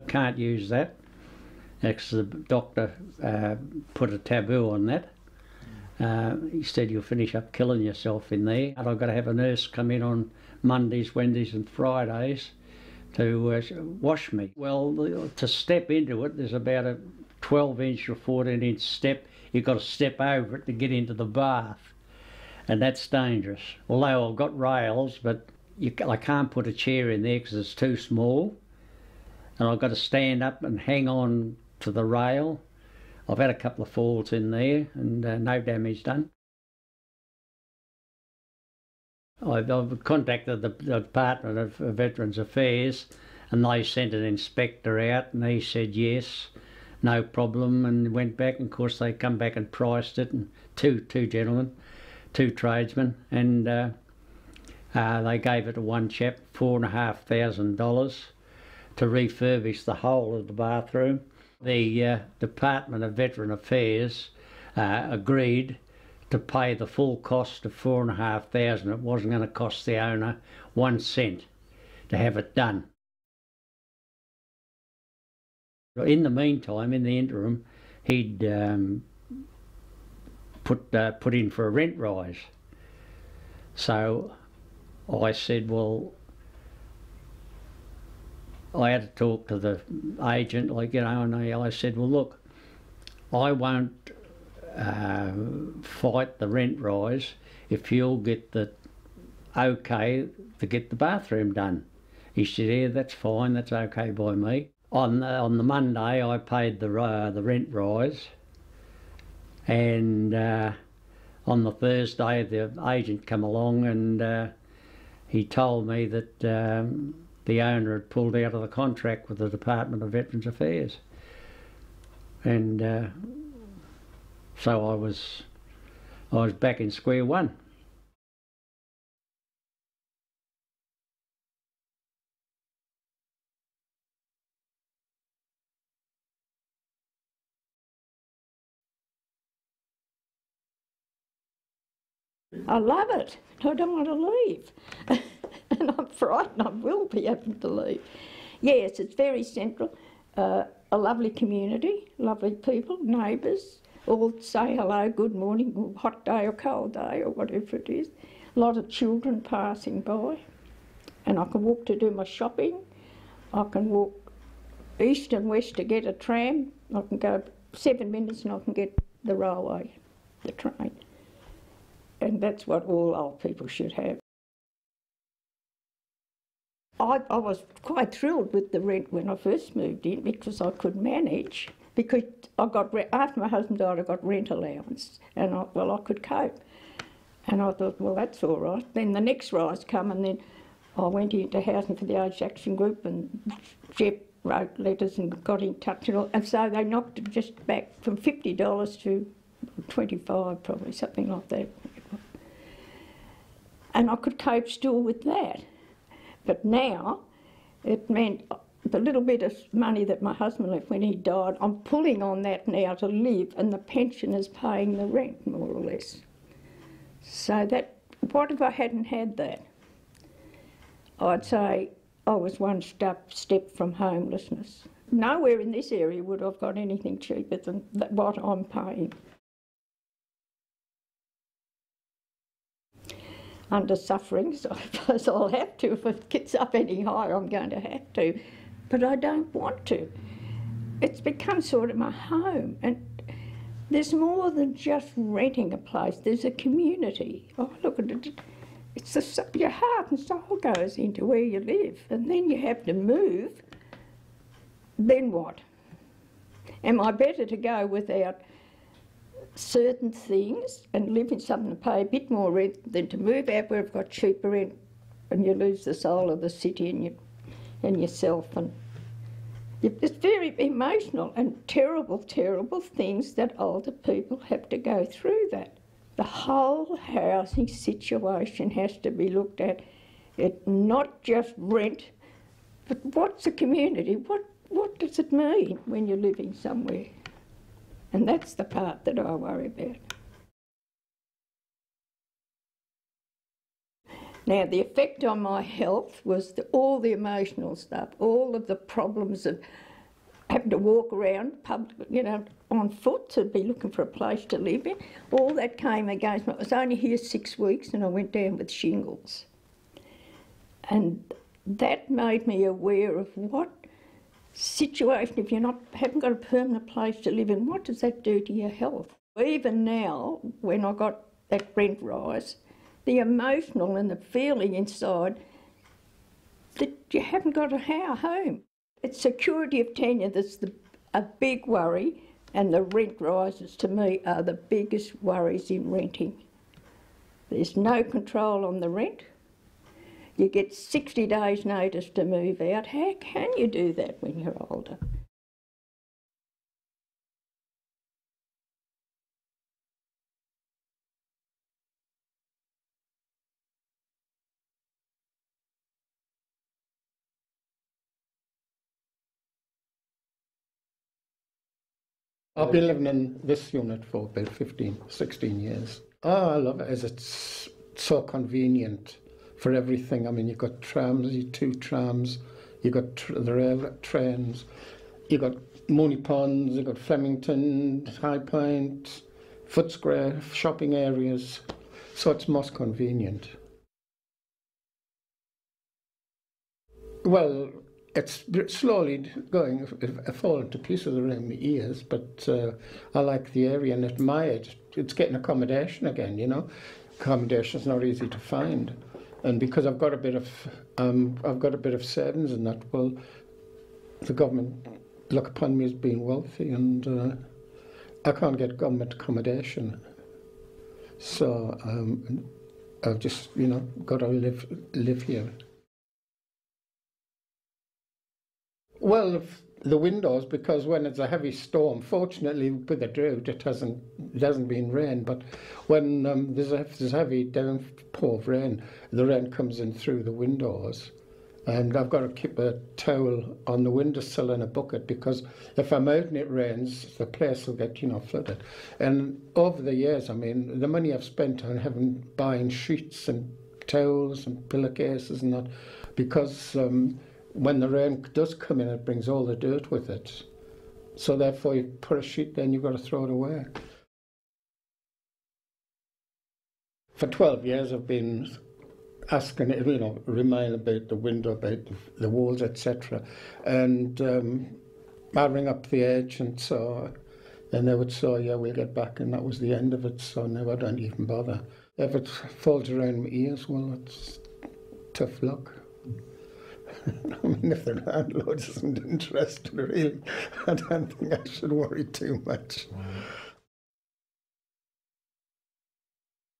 can't use that. Because the doctor put a taboo on that. He said you'll finish up killing yourself in there. And I've got to have a nurse come in on Mondays, Wednesdays and Fridays to wash me. Well, to step into it, there's about a 12-inch or 14-inch step. You've got to step over it to get into the bath, and that's dangerous. Although I've got rails, but I can't put a chair in there because it's too small, and I've got to stand up and hang on to the rail. I've had a couple of falls in there and no damage done. I've contacted the Department of Veterans Affairs, and they sent an inspector out, and he said yes, no problem, and went back, and of course they come back and priced it, and two gentlemen, two tradesmen, and they gave it to one chap $4,500 to refurbish the whole of the bathroom. The Department of Veteran Affairs agreed to pay the full cost of $4,500. It wasn't going to cost the owner 1 cent to have it done. In the meantime, in the interim, he'd put in for a rent rise. So I said, well, I had to talk to the agent, and I said, well, look, I won't fight the rent rise if you'll get the okay to get the bathroom done. He said, yeah, that's fine, that's okay by me. On the Monday, I paid the rent rise, and on the Thursday, the agent come along and he told me that the owner had pulled out of the contract with the Department of Veterans Affairs, and so I was back in square one. I love it. I don't want to leave. And I'm frightened I will be having to leave. Yes, it's very central. A lovely community, lovely people, neighbours, all say hello, good morning, hot day or cold day or whatever it is. A lot of children passing by. And I can walk to do my shopping. I can walk east and west to get a tram. I can go 7 minutes and I can get the railway, the train. And that's what all old people should have. I was quite thrilled with the rent when I first moved in because I could manage, because after my husband died I got rent allowance, and I could cope. And I thought, well, that's all right. Then the next rise come, and then I went into Housing for the Aged Action Group, and Jeff wrote letters and got in touch, and so they knocked it just back from $50 to $25, probably, something like that. And I could cope still with that. But now, it meant the little bit of money that my husband left when he died, I'm pulling on that now to live, and the pensioner's paying the rent, more or less. So that, what if I hadn't had that? I'd say I was one step from homelessness. Nowhere in this area would I've got anything cheaper than what I'm paying. Under sufferings, I suppose I'll have to. If it gets up any higher, I'm going to have to. But I don't want to. It's become sort of my home. And there's more than just renting a place. There's a community. Oh, look at it. It's your heart and soul goes into where you live. And then you have to move. Then what? Am I better to go without certain things and live in something and pay a bit more rent than to move out where I've got cheaper rent and you lose the soul of the city and yourself? And it's very emotional and terrible, terrible things that older people have to go through that. The whole housing situation has to be looked at. It's not just rent, but what's a community? What does it mean when you're living somewhere? And that's the part that I worry about. Now, the effect on my health was all the emotional stuff, all of the problems of having to walk around, on foot to be looking for a place to live in. All that came against me. I was only here 6 weeks and I went down with shingles. And that made me aware of what situation, if you haven't got a permanent place to live in, what does that do to your health? Even now, when I got that rent rise, the emotional and the feeling inside that you haven't got a home. It's security of tenure that's a big worry, and the rent rises to me are the biggest worries in renting. There's no control on the rent. You get 60 days notice to move out. How can you do that when you're older? I've been living in this unit for about 16 years. Oh, I love it as it's so convenient for everything. I mean, you've got trams, 2 trams, you've got the rail trains, you've got Mooney Ponds, you've got Flemington, High Point, Footscray, shopping areas. So it's most convenient. Well, it's slowly going, falling to pieces around my ears, but I like the area and admire it. It's getting accommodation again, you know. Accommodation's not easy to find, and because I've got a bit of savings in that, well, the government look upon me as being wealthy, and I can't get government accommodation, so I've just, you know, got to live here. Well, the windows, because when it's a heavy storm, fortunately with the drought it hasn't been rain, but when there's heavy downpour of rain, the rain comes in through the windows, and I've got to keep a towel on the windowsill in a bucket, because if I'm out and it rains, the place will get, you know, flooded. And over the years, I mean, the money I've spent on buying sheets and towels and pillowcases and that, because when the rain does come in, it brings all the dirt with it. So therefore, you put a sheet there and you've got to throw it away. For 12 years, I've been asking, you know, remind about the window, about the walls, etc. And I ring up the agent, and they would say, yeah, we'll get back, and that was the end of it. So now I don't even bother. If it falls around my ears, well, it's tough luck. I mean, if the landlord isn't interested, really, I don't think I should worry too much. Wow.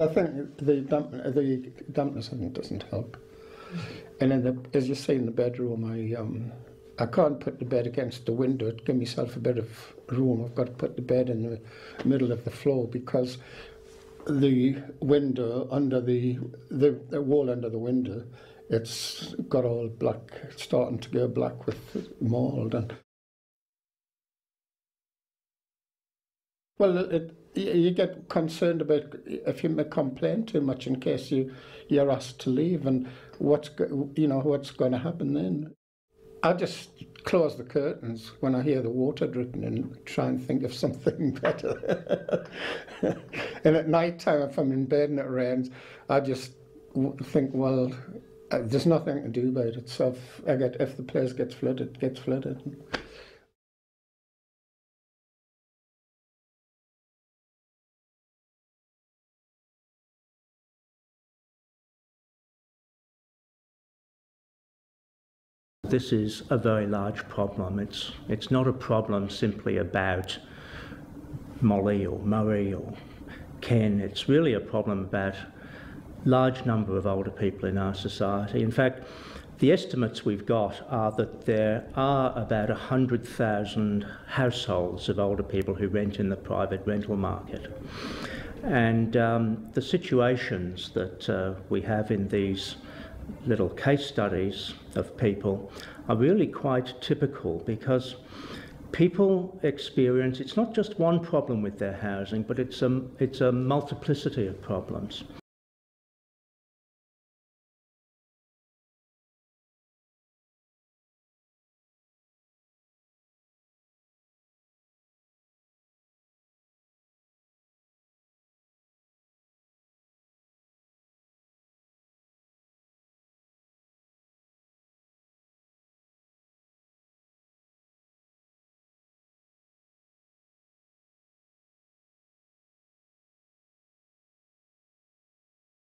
I think the dampness doesn't help. And then, as you say, in the bedroom, I can't put the bed against the window to give myself a bit of room. I've got to put the bed in the middle of the floor, because the window under the wall under the window, it's got all black, starting to go black with mould. And well, you get concerned about if you complain too much in case you're asked to leave, and what's going to happen then. I just close the curtains when I hear the water dripping and try and think of something better. And at night time, if I'm in bed and it rains, I just think, well, there's nothing to do about it. So if the place gets flooded, it gets flooded. This is a very large problem. It's not a problem simply about Molly or Murray or Ken. It's really a problem about large number of older people in our society. In fact, the estimates we've got are that there are about 100,000 households of older people who rent in the private rental market. And the situations that we have in these little case studies of people are really quite typical, because people experience, it's not just one problem with their housing, but it's a multiplicity of problems.